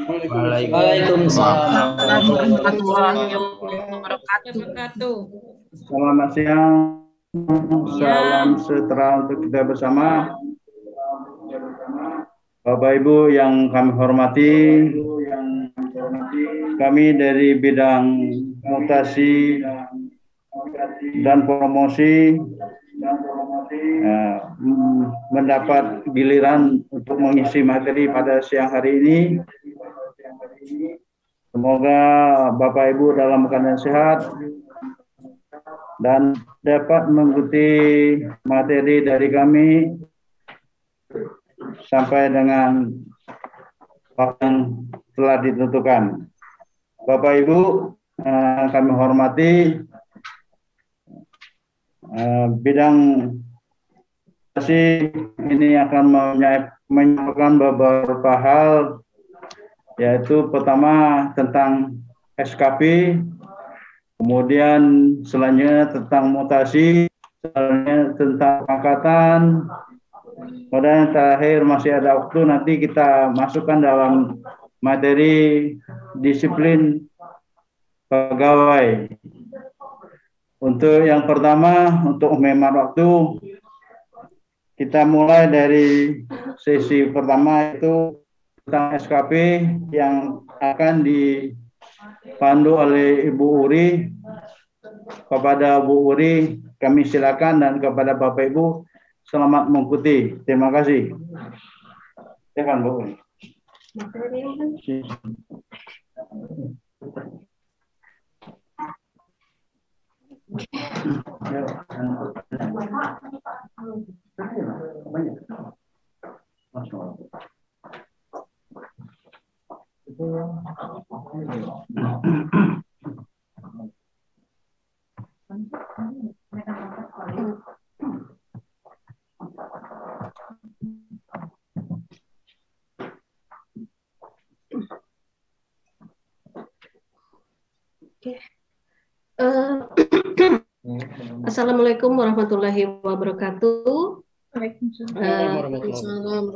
Waalaikumsalam warahmatullahi wabarakatuh. Selamat siang, salam sejahtera untuk kita bersama. Bapak Ibu yang kami hormati, kami dari bidang mutasi dan promosi mendapat giliran untuk mengisi materi pada siang hari ini. Semoga Bapak Ibu dalam keadaan sehat dan dapat mengikuti materi dari kami sampai dengan waktu yang telah ditentukan. Bapak Ibu kami hormati, bidang ini akan menyampaikan beberapa hal, yaitu pertama tentang SKP, kemudian selanjutnya tentang mutasi, selanjutnya tentang pangkatan, kemudian terakhir masih ada waktu nanti kita masukkan dalam materi disiplin pegawai. Untuk yang pertama, untuk menghemat waktu, kita mulai dari sesi pertama itu tentang SKP yang akan dipandu oleh Ibu Uri. Kepada Bu Uri kami silakan, dan kepada Bapak Ibu selamat mengikuti. Terima kasih. Silakan Bu Uri. Assalamualaikum warahmatullahi wabarakatuh.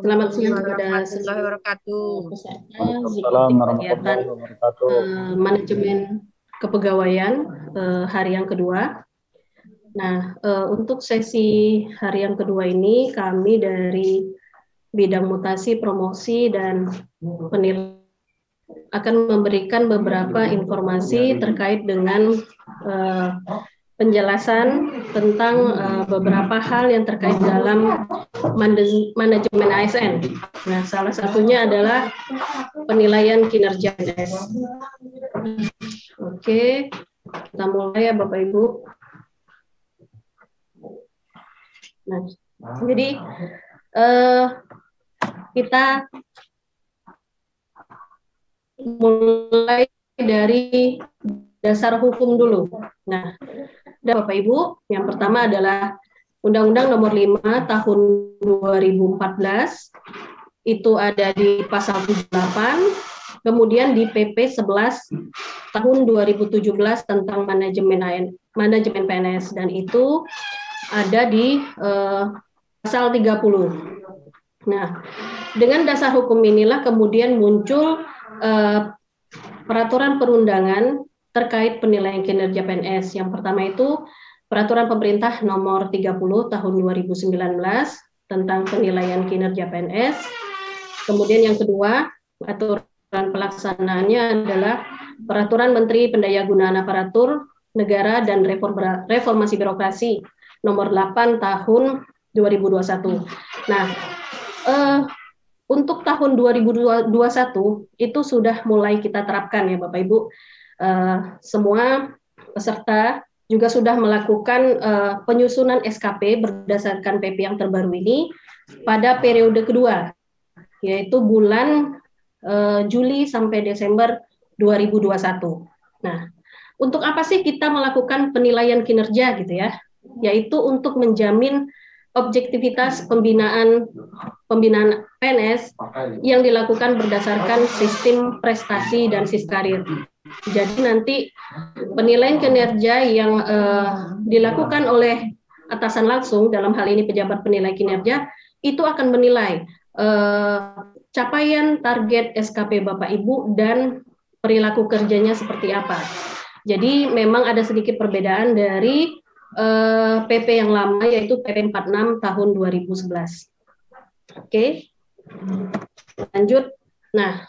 Selamat siang kepada seluruh peserta kegiatan manajemen kepegawaian hari yang kedua. Nah, untuk sesi hari yang kedua ini kami dari bidang mutasi, promosi, dan penilaian akan memberikan beberapa informasi terkait dengan penjelasan tentang beberapa hal yang terkait dalam manajemen ASN. Nah, salah satunya adalah penilaian kinerja PNS. Oke, kita mulai ya Bapak Ibu. Nah, jadi kita mulai dari dasar hukum dulu. Nah, Bapak Ibu, yang pertama adalah Undang-Undang Nomor 5 Tahun 2014, itu ada di Pasal 78, kemudian di PP 11 Tahun 2017 tentang manajemen PNS, dan itu ada di Pasal 30. Nah, dengan dasar hukum inilah kemudian muncul peraturan perundangan terkait penilaian kinerja PNS. Yang pertama itu Peraturan Pemerintah Nomor 30 Tahun 2019 tentang penilaian kinerja PNS. Kemudian yang kedua, aturan pelaksanaannya adalah Peraturan Menteri Pendayagunaan Aparatur Negara dan Reformasi Birokrasi Nomor 8 Tahun 2021. Nah, untuk tahun 2021 itu sudah mulai kita terapkan ya Bapak Ibu. Semua peserta juga sudah melakukan penyusunan SKP berdasarkan PP yang terbaru ini pada periode kedua, yaitu bulan Juli sampai Desember 2021. Nah, untuk apa sih kita melakukan penilaian kinerja gitu ya? Yaitu untuk menjamin objektivitas pembinaan PNS yang dilakukan berdasarkan sistem prestasi dan siskarir. Jadi nanti penilaian kinerja yang dilakukan oleh atasan langsung, dalam hal ini pejabat penilai kinerja, itu akan menilai capaian target SKP Bapak Ibu dan perilaku kerjanya seperti apa. Jadi memang ada sedikit perbedaan dari PP yang lama, yaitu PP 46 tahun 2011. Oke, lanjut. Nah,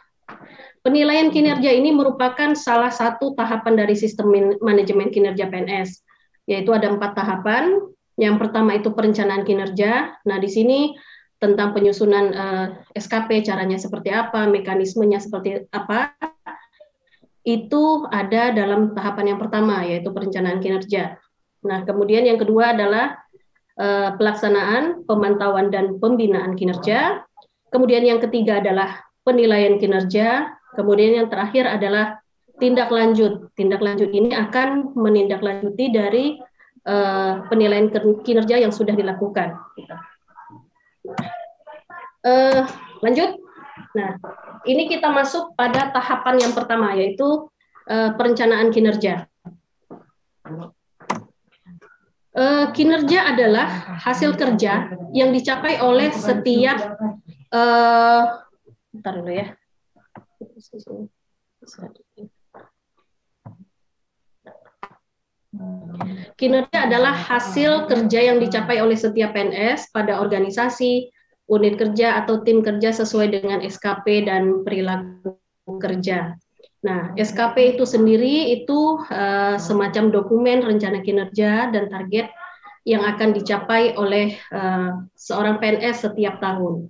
penilaian kinerja ini merupakan salah satu tahapan dari sistem manajemen kinerja PNS, yaitu ada 4 tahapan. Yang pertama itu perencanaan kinerja. Nah, di sini tentang penyusunan SKP, caranya seperti apa, mekanismenya seperti apa, itu ada dalam tahapan yang pertama, yaitu perencanaan kinerja. Nah, kemudian yang kedua adalah pelaksanaan, pemantauan, dan pembinaan kinerja. Kemudian yang ketiga adalah penilaian kinerja. Kemudian yang terakhir adalah tindak lanjut. Tindak lanjut ini akan menindaklanjuti dari penilaian kinerja yang sudah dilakukan. Lanjut. Nah, ini kita masuk pada tahapan yang pertama, yaitu perencanaan kinerja. Kinerja adalah hasil kerja yang dicapai oleh setiap bentar dulu ya. Kinerja adalah hasil kerja yang dicapai oleh setiap PNS pada organisasi, unit kerja atau tim kerja sesuai dengan SKP dan perilaku kerja. Nah, SKP itu sendiri itu semacam dokumen rencana kinerja dan target yang akan dicapai oleh seorang PNS setiap tahun.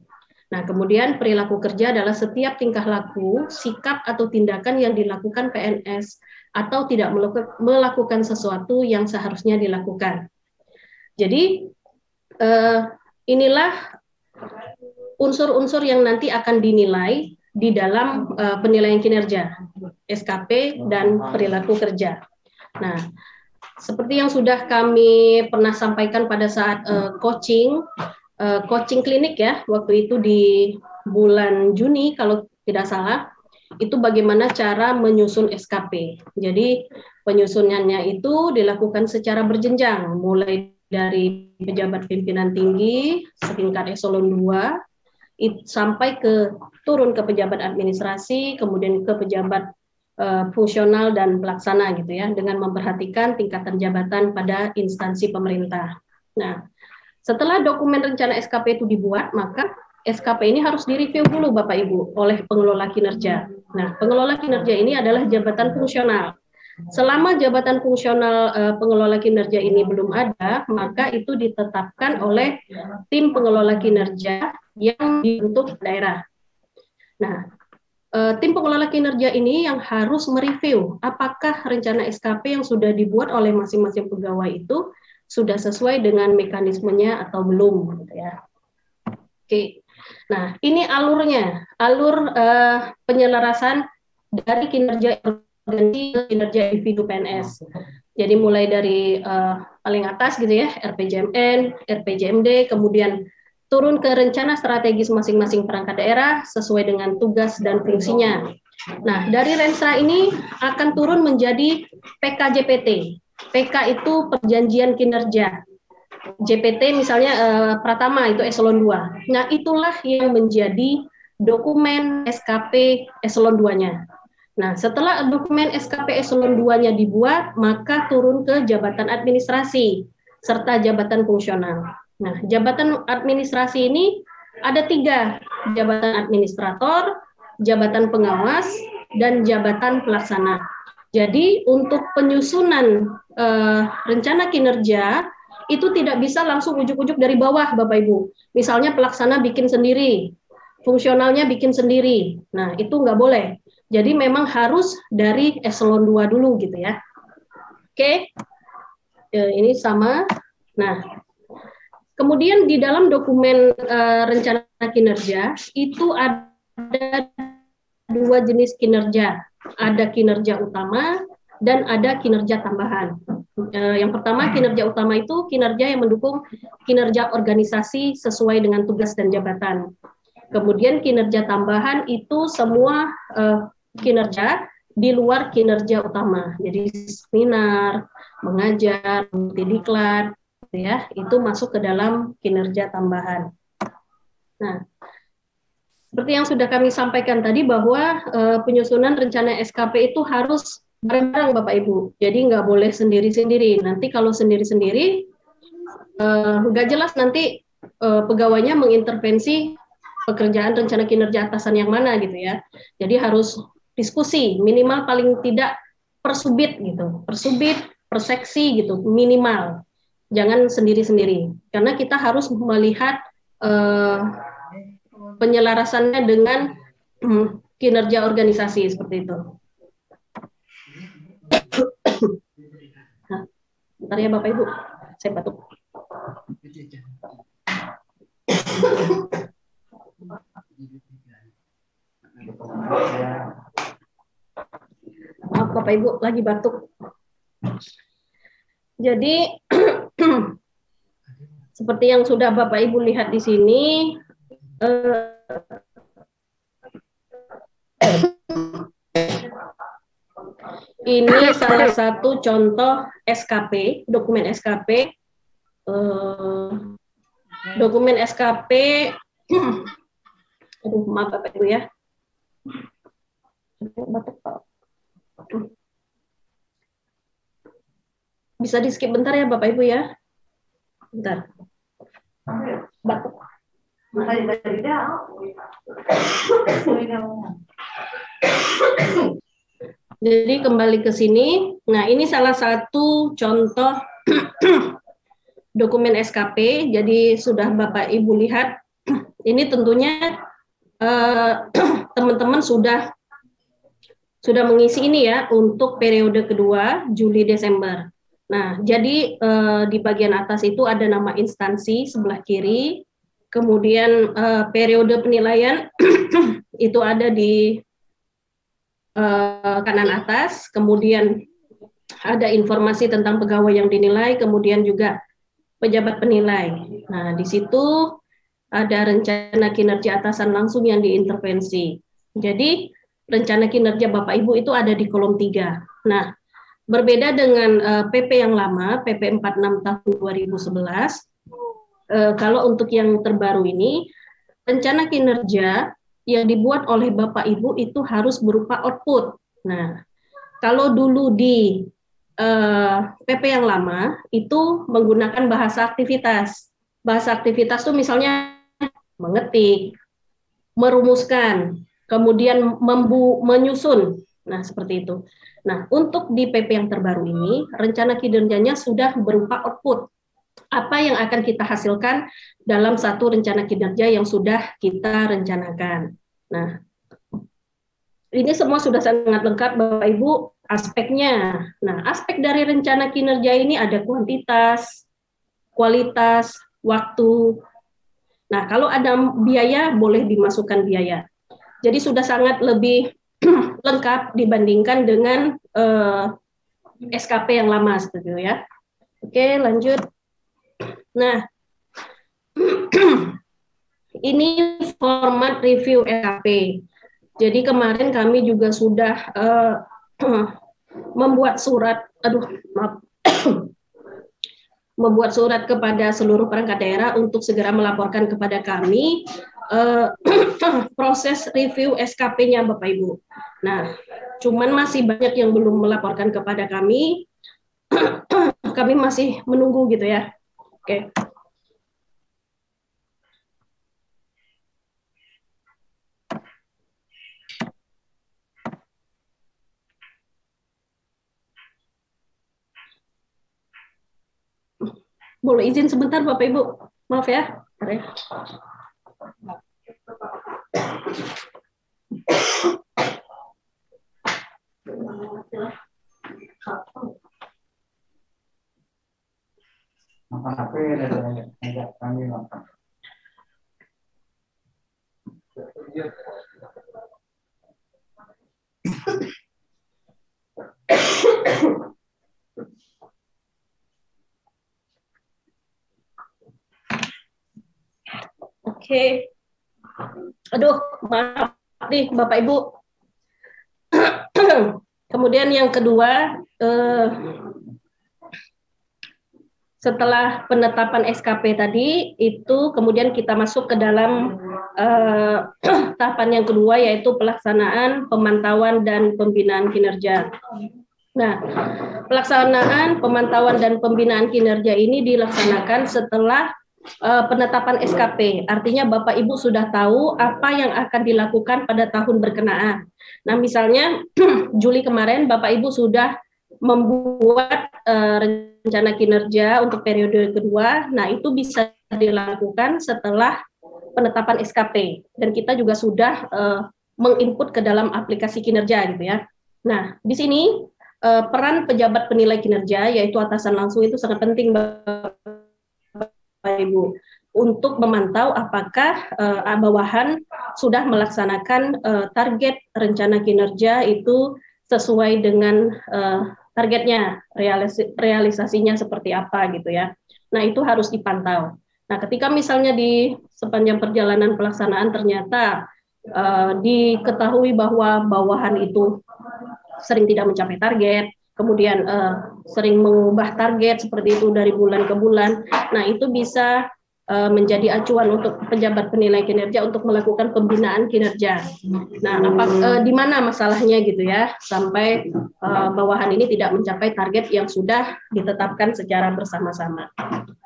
Nah, kemudian perilaku kerja adalah setiap tingkah laku, sikap atau tindakan yang dilakukan PNS atau tidak melakukan sesuatu yang seharusnya dilakukan. Jadi, inilah unsur-unsur yang nanti akan dinilai di dalam penilaian kinerja, SKP dan perilaku kerja. Nah, seperti yang sudah kami pernah sampaikan pada saat coaching klinik ya, waktu itu di bulan Juni kalau tidak salah, itu bagaimana cara menyusun SKP. Jadi penyusunannya itu dilakukan secara berjenjang, mulai dari pejabat pimpinan tinggi setingkat eselon 2 sampai turun ke pejabat administrasi, kemudian ke pejabat fungsional dan pelaksana gitu ya, dengan memperhatikan tingkatan jabatan pada instansi pemerintah. Nah, setelah dokumen rencana SKP itu dibuat, maka SKP ini harus direview dulu Bapak Ibu oleh pengelola kinerja. Nah, pengelola kinerja ini adalah jabatan fungsional. Selama jabatan fungsional pengelola kinerja ini belum ada, maka itu ditetapkan oleh tim pengelola kinerja yang dibentuk daerah. Nah, tim pengelola kinerja ini yang harus mereview apakah rencana SKP yang sudah dibuat oleh masing-masing pegawai itu sudah sesuai dengan mekanismenya atau belum, gitu ya. Oke. Nah, ini alurnya, alur penyelarasan dari kinerja organisasi, kinerja individu PNS. Jadi mulai dari paling atas gitu ya, RPJMN, RPJMD, kemudian turun ke rencana strategis masing-masing perangkat daerah sesuai dengan tugas dan fungsinya. Nah, dari Renstra ini akan turun menjadi PKJPT. PK itu perjanjian kinerja. JPT misalnya Pratama itu eselon 2. Nah, itulah yang menjadi dokumen SKP eselon 2-nya. Nah, setelah dokumen SKP eselon 2-nya dibuat, maka turun ke jabatan administrasi serta jabatan fungsional. Nah, jabatan administrasi ini ada 3, jabatan administrator, jabatan pengawas, dan jabatan pelaksana. Jadi untuk penyusunan rencana kinerja itu tidak bisa langsung ujuk-ujuk dari bawah Bapak Ibu. Misalnya pelaksana bikin sendiri, fungsionalnya bikin sendiri. Nah, itu nggak boleh. Jadi memang harus dari eselon 2 dulu gitu ya. Oke, ini sama. Nah, kemudian di dalam dokumen rencana kinerja itu ada 2 jenis kinerja. Ada kinerja utama dan ada kinerja tambahan. Yang pertama, kinerja utama itu kinerja yang mendukung kinerja organisasi sesuai dengan tugas dan jabatan. Kemudian kinerja tambahan itu semua kinerja di luar kinerja utama. Jadi seminar, mengajar, diklat, ya, itu masuk ke dalam kinerja tambahan. Nah, seperti yang sudah kami sampaikan tadi bahwa penyusunan rencana SKP itu harus bareng-bareng Bapak Ibu. Jadi nggak boleh sendiri-sendiri. Nanti kalau sendiri-sendiri nggak jelas nanti pegawainya mengintervensi pekerjaan rencana kinerja atasan yang mana gitu ya. Jadi harus diskusi minimal paling tidak per subit gitu, per subit, per seksi gitu minimal. Jangan sendiri-sendiri karena kita harus melihat penyelarasannya dengan kinerja organisasi seperti itu. Nah, bentar ya Bapak Ibu, saya batuk. Maaf Bapak Ibu, lagi batuk. Jadi seperti yang sudah Bapak Ibu lihat di sini, ini salah satu contoh SKP, dokumen SKP. Dokumen SKP, aduh maaf Bapak Ibu ya. Bisa di skip bentar ya Bapak Ibu ya. Bentar. Batuk. Jadi kembali ke sini. Nah, ini salah satu contoh dokumen SKP. Jadi sudah Bapak Ibu lihat. Ini tentunya teman-teman sudah mengisi ini ya untuk periode kedua Juli Desember. Nah, jadi di bagian atas itu ada nama instansi sebelah kiri. Kemudian periode penilaian itu ada di kanan atas, kemudian ada informasi tentang pegawai yang dinilai, kemudian juga pejabat penilai. Nah, di situ ada rencana kinerja atasan langsung yang diintervensi. Jadi, rencana kinerja Bapak Ibu itu ada di kolom 3. Nah, berbeda dengan PP yang lama, PP 46 tahun 2011, kalau untuk yang terbaru ini, rencana kinerja yang dibuat oleh Bapak Ibu itu harus berupa output. Nah, kalau dulu di PP yang lama itu menggunakan bahasa aktivitas. Bahasa aktivitas itu misalnya mengetik, merumuskan, kemudian menyusun. Nah, seperti itu. Nah, untuk di PP yang terbaru ini, rencana kinerjanya sudah berupa output. Apa yang akan kita hasilkan dalam satu rencana kinerja yang sudah kita rencanakan. Nah, ini semua sudah sangat lengkap Bapak Ibu aspeknya. Nah, aspek dari rencana kinerja ini ada kuantitas, kualitas, waktu. Nah, kalau ada biaya boleh dimasukkan biaya. Jadi sudah sangat lebih lengkap dibandingkan dengan SKP yang lama seperti itu ya. Oke, lanjut. Nah, ini format review SKP. Jadi kemarin kami juga sudah membuat surat, membuat surat kepada seluruh perangkat daerah untuk segera melaporkan kepada kami proses review SKP-nya Bapak Ibu. Nah, cuman masih banyak yang belum melaporkan kepada kami. Kami masih menunggu gitu ya. Oke. Boleh izin sebentar Bapak Ibu. Maaf ya. Oke. Aduh, maaf nih Bapak Ibu. Kemudian yang kedua, setelah penetapan SKP tadi, itu kemudian kita masuk ke dalam tahapan yang kedua, yaitu pelaksanaan, pemantauan, dan pembinaan kinerja. Nah, pelaksanaan, pemantauan, dan pembinaan kinerja ini dilaksanakan setelah penetapan SKP. Artinya Bapak Ibu sudah tahu apa yang akan dilakukan pada tahun berkenaan. Nah, misalnya Juli kemarin Bapak Ibu sudah membuat rencana kinerja untuk periode kedua. Nah, itu bisa dilakukan setelah penetapan SKP, dan kita juga sudah menginput ke dalam aplikasi kinerja gitu ya. Nah, di sini peran pejabat penilai kinerja, yaitu atasan langsung, itu sangat penting Bapak Ibu untuk memantau apakah bawahan sudah melaksanakan target rencana kinerja itu sesuai dengan targetnya, realisasinya seperti apa gitu ya. Nah, itu harus dipantau. Nah, ketika misalnya di sepanjang perjalanan pelaksanaan ternyata diketahui bahwa bawahan itu sering tidak mencapai target, kemudian sering mengubah target seperti itu dari bulan ke bulan, nah itu bisa menjadi acuan untuk pejabat penilai kinerja untuk melakukan pembinaan kinerja. Nah, di mana masalahnya gitu ya, sampai bawahan ini tidak mencapai target yang sudah ditetapkan secara bersama-sama.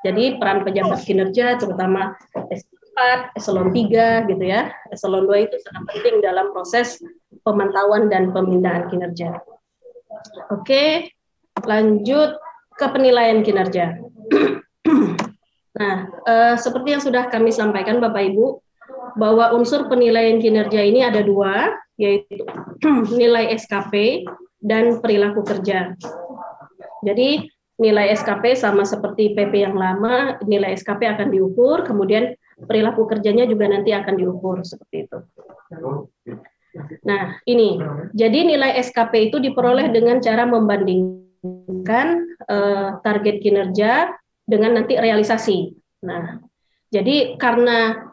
Jadi peran pejabat kinerja, terutama S4, eselon 3 gitu ya, eselon 2 itu sangat penting dalam proses pemantauan dan pembinaan kinerja. Oke, lanjut ke penilaian kinerja. Nah, seperti yang sudah kami sampaikan Bapak Ibu, bahwa unsur penilaian kinerja ini ada dua, yaitu nilai SKP dan perilaku kerja. Jadi nilai SKP sama seperti PP yang lama, nilai SKP akan diukur, kemudian perilaku kerjanya juga nanti akan diukur, seperti itu. Nah, ini, jadi nilai SKP itu diperoleh dengan cara membandingkan target kinerja dengan nanti realisasi. Nah, jadi karena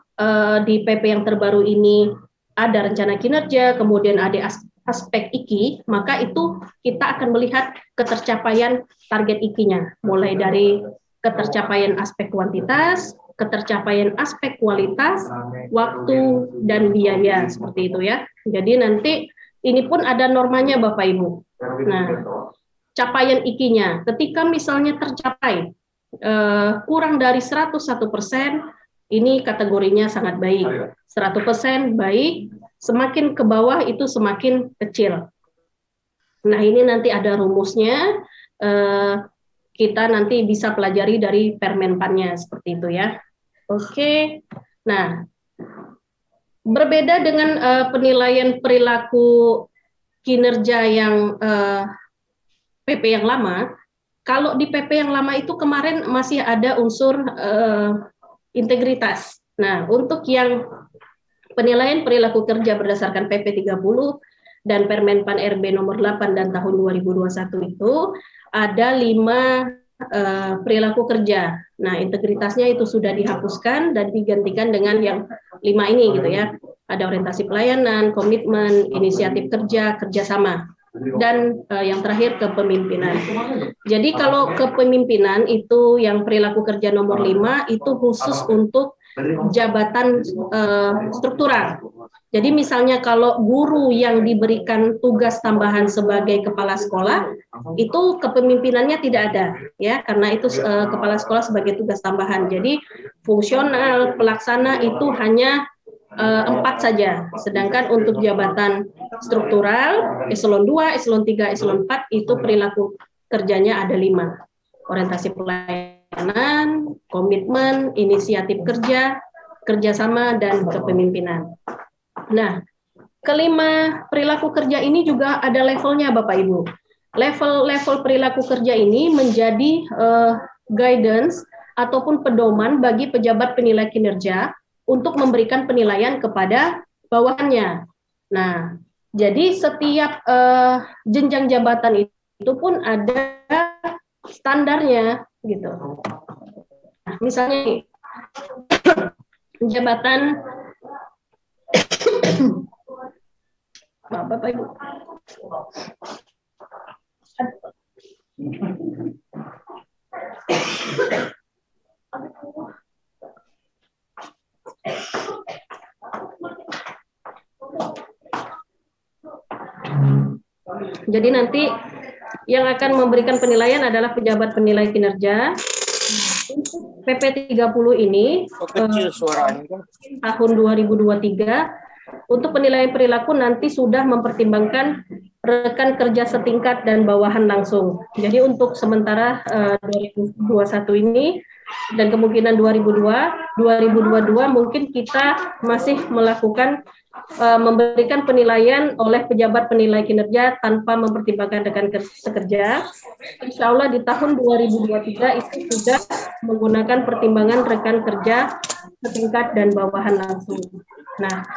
di PP yang terbaru ini ada rencana kinerja, kemudian ada aspek IKI, maka itu kita akan melihat ketercapaian target IKI-nya, mulai dari ketercapaian aspek kuantitas, ketercapaian aspek kualitas, waktu, dan biaya, seperti itu ya. Jadi nanti ini pun ada normanya Bapak Ibu. Nah, capaian IKI-nya, ketika misalnya tercapai kurang dari 101%, ini kategorinya sangat baik. 100% baik, semakin ke bawah itu semakin kecil. Nah, ini nanti ada rumusnya, kita nanti bisa pelajari dari Permenpannya, seperti itu ya. Oke, nah, berbeda dengan penilaian perilaku kinerja yang PP yang lama. Kalau di PP yang lama itu kemarin masih ada unsur integritas. Nah, untuk yang penilaian perilaku kerja berdasarkan PP 30 dan Permenpan RB nomor 8 dan tahun 2021 itu ada 5 perilaku kerja. Nah, integritasnya itu sudah dihapuskan dan digantikan dengan yang 5 ini gitu ya. Ada orientasi pelayanan, komitmen, inisiatif kerja, kerjasama. Dan yang terakhir kepemimpinan. Jadi kalau kepemimpinan itu yang perilaku kerja nomor 5 itu khusus untuk jabatan struktural. Jadi misalnya kalau guru yang diberikan tugas tambahan sebagai kepala sekolah itu kepemimpinannya tidak ada ya, karena itu kepala sekolah sebagai tugas tambahan. Jadi fungsional pelaksana itu hanya 4 saja, sedangkan untuk jabatan struktural, eselon 2, eselon 3, eselon 4 itu perilaku kerjanya ada 5. Orientasi pelayanan, komitmen, inisiatif kerja, kerjasama, dan kepemimpinan. Nah, kelima perilaku kerja ini juga ada levelnya Bapak Ibu. Level-level perilaku kerja ini menjadi guidance ataupun pedoman bagi pejabat penilai kinerja untuk memberikan penilaian kepada bawahannya. Nah, jadi setiap jenjang jabatan itu pun ada standarnya gitu. Nah, misalnya jabatan Bapak Ibu. Jadi nanti yang akan memberikan penilaian adalah pejabat penilai kinerja. Untuk PP 30 ini Kecil suaranya. tahun 2023 untuk penilaian perilaku nanti sudah mempertimbangkan rekan kerja setingkat dan bawahan langsung. Jadi untuk sementara 2021 ini dan kemungkinan 2022 mungkin kita masih melakukan memberikan penilaian oleh pejabat penilai kinerja tanpa mempertimbangkan rekan sekerja. Insya Allah di tahun 2023 itu sudah menggunakan pertimbangan rekan kerja setingkat dan bawahan langsung. Nah,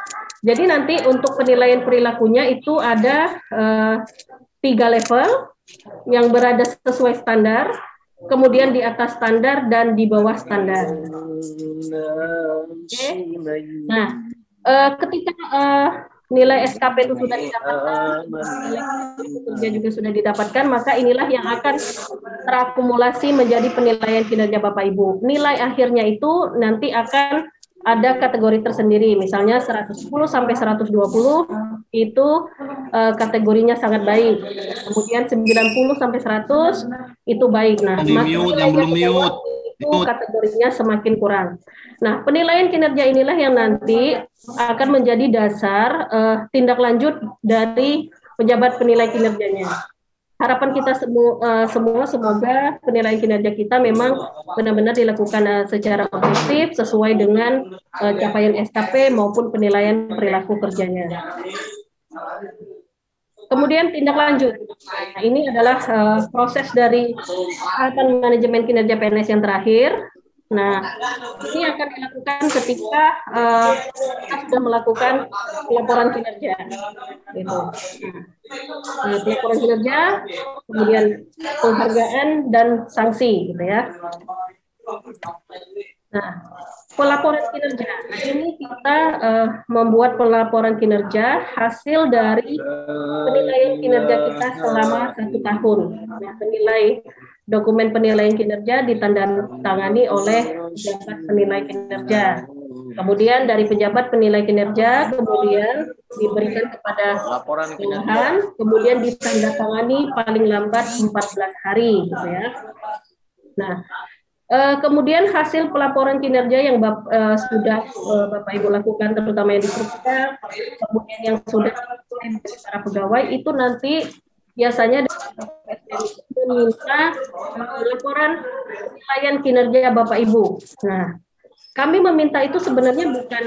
jadi nanti untuk penilaian perilakunya itu ada 3 level yang berada sesuai standar, kemudian di atas standar dan di bawah standar. Oke. Nah, ketika nilai SKP itu sudah didapatkan, nilai kerja juga sudah didapatkan, maka inilah yang akan terakumulasi menjadi penilaian kinerja Bapak Ibu. Nilai akhirnya itu nanti akan ada kategori tersendiri, misalnya 110 sampai 120 itu kategorinya sangat baik. Kemudian 90 sampai 100 itu baik. Nah, yang belum mute itu kategorinya semakin kurang. Nah, penilaian kinerja inilah yang nanti akan menjadi dasar tindak lanjut dari pejabat penilai kinerjanya. Harapan kita semua semoga penilaian kinerja kita memang benar-benar dilakukan secara objektif sesuai dengan capaian SKP maupun penilaian perilaku kerjanya. Kemudian tindak lanjut. Nah, ini adalah proses dari tahapan manajemen kinerja PNS yang terakhir. Nah, ini akan dilakukan ketika kita sudah melakukan pelaporan kinerja. Gitu. Nah, pelaporan kinerja, kemudian penghargaan dan sanksi, gitu ya. Nah, pelaporan kinerja. Nah, ini kita membuat pelaporan kinerja hasil dari penilaian kinerja kita selama 1 tahun. Nah, dokumen penilaian kinerja ditandatangani oleh pejabat penilai kinerja. Kemudian dari pejabat penilai kinerja kemudian diberikan kepada bawahan, kemudian ditandatangani paling lambat 14 hari, gitu ya. Nah, kemudian hasil pelaporan kinerja yang sudah Bapak Ibu lakukan, terutama yang di Perpika, kemudian yang sudah dari para pegawai, itu nanti biasanya meminta laporan penilaian kinerja Bapak Ibu. Nah, kami meminta itu sebenarnya bukan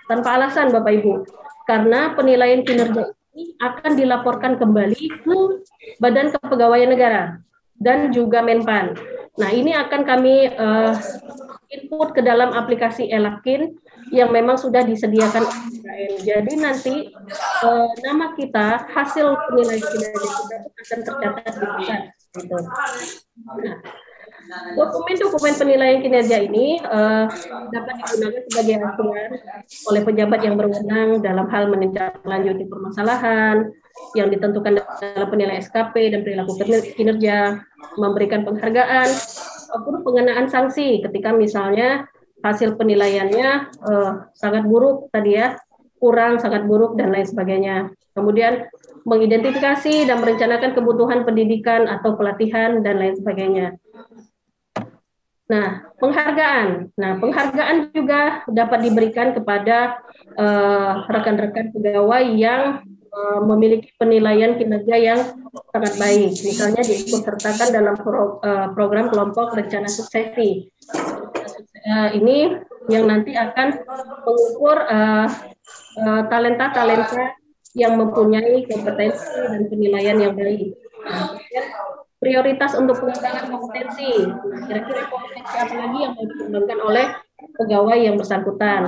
tanpa alasan Bapak Ibu, karena penilaian kinerja ini akan dilaporkan kembali ke Badan Kepegawaian Negara dan juga Menpan. Nah, ini akan kami input ke dalam aplikasi Elakin yang memang sudah disediakan IKN. Jadi nanti nama kita, hasil penilaian kinerja kita akan tercatat di pusat. Gitu. Nah, dokumen-dokumen penilaian kinerja ini dapat digunakan sebagai acuan oleh pejabat yang berwenang dalam hal menindaklanjuti permasalahan yang ditentukan dalam penilaian SKP dan perilaku kinerja, memberikan penghargaan maupun pengenaan sanksi ketika misalnya hasil penilaiannya sangat buruk tadi ya, kurang, sangat buruk dan lain sebagainya. Kemudian mengidentifikasi dan merencanakan kebutuhan pendidikan atau pelatihan dan lain sebagainya. Nah, penghargaan. Nah, penghargaan juga dapat diberikan kepada rekan-rekan pegawai yang memiliki penilaian kinerja yang sangat baik. Misalnya diikutsertakan dalam program kelompok rencana suksesi. Ini yang nanti akan mengukur talenta-talenta yang mempunyai kompetensi dan penilaian yang baik. Nah, prioritas untuk pengembangan kompetensi. Kira-kira kompetensi apa lagi yang mau dikembangkan oleh pegawai yang bersangkutan.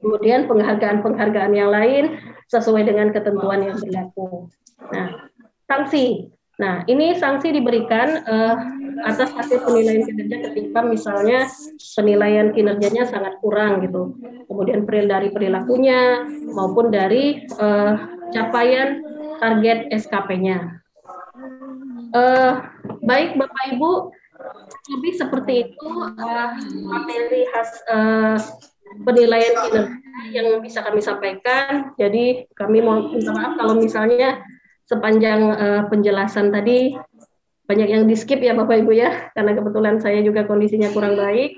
Kemudian penghargaan-penghargaan yang lain sesuai dengan ketentuan yang berlaku. Nah, sanksi. Nah, ini sanksi diberikan atas hasil penilaian kinerja ketika misalnya penilaian kinerjanya sangat kurang gitu. Kemudian dari perilakunya maupun dari capaian target SKP-nya. Baik Bapak Ibu, lebih seperti itu materi khas penilaian kinerja yang bisa kami sampaikan. Jadi kami mau minta maaf kalau misalnya sepanjang penjelasan tadi banyak yang di skip ya Bapak Ibu ya, karena kebetulan saya juga kondisinya kurang baik,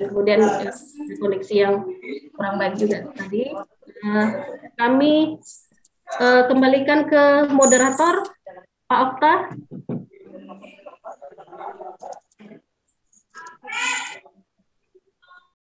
kemudian koneksi yang kurang baik juga tadi. Kami kembalikan ke moderator Pak Okta.